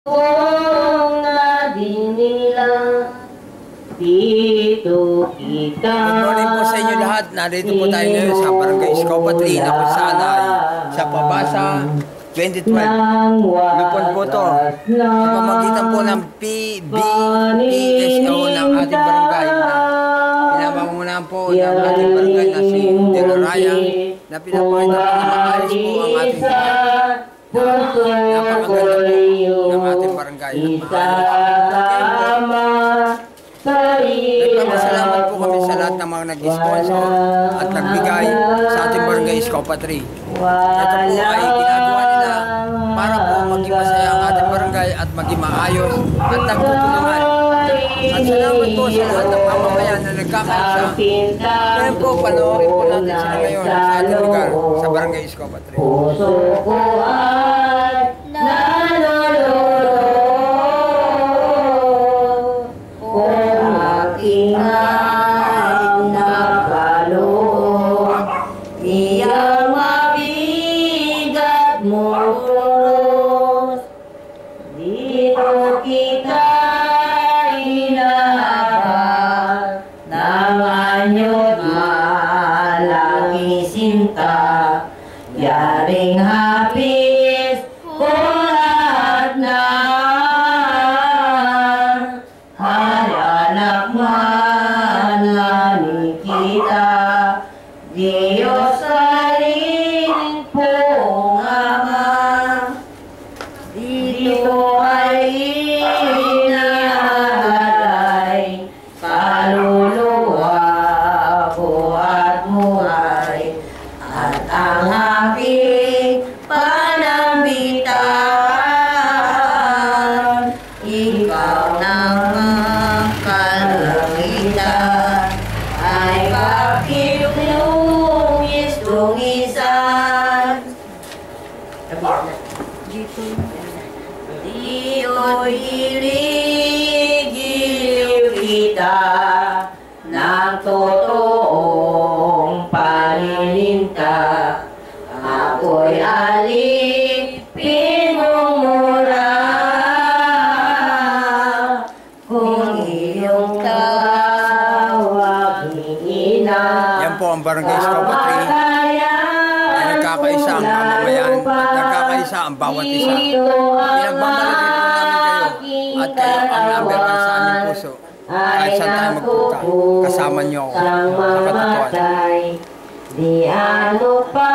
Kung nadinilang dito kita. Good morning po sa inyo lahat. Narito po tayo ngayon sa Barangay Escopa 3 na kung saan ay sa Pabasa 2012. Lupon po to. Sa pamagitan po ng PBPSO ng ating barangay. Pinapangunahan po ng ating barangay na si Delaraya na pinapakita po na maalis po ang ating napakaganda po ng ating barangay. Nagpapasalamat po kami sa lahat ng mga nag-sponsor at nagbigay sa ating Barangay Escopa 3. Ito po ay ginagawa nila para po maging masaya ang ating barangay at maging maayos at nagtutulungan. At salamat po sa lahat ng mamamayan na nagkakaisa. Ngayon po, panoorin po natin sila ngayon sa ating lugar sa Barangay Escopa 3. Puso ko ay naluluro kung aking ay nakaloob, iyang mabigat mo uros. Dito kita inaabang ng anyo't malaking sinta. Yaring hapis ko lahat na halanak manani kita. Diyos aling pong Ama, dito ay inahalay kaluluwa ko at buhay. At ang aking panambitan, ikaw ng kalangitan, ay bakit lungis-lungisan. Dito hilig-giliw kita ng totoong panininta. Ako'y alipin mong mura kung iyong tawag ina. Yan po ang Barangay Escopa 3 na nagkakaisa ang mamamayan at nagkakaisa ang bawat isa. Pinagmamalagay po namin kayo at kayo ang number 1 sa aming puso. Kahit saan tayo magpunta, kasama niyo ako sa katotohanan. Di ano pa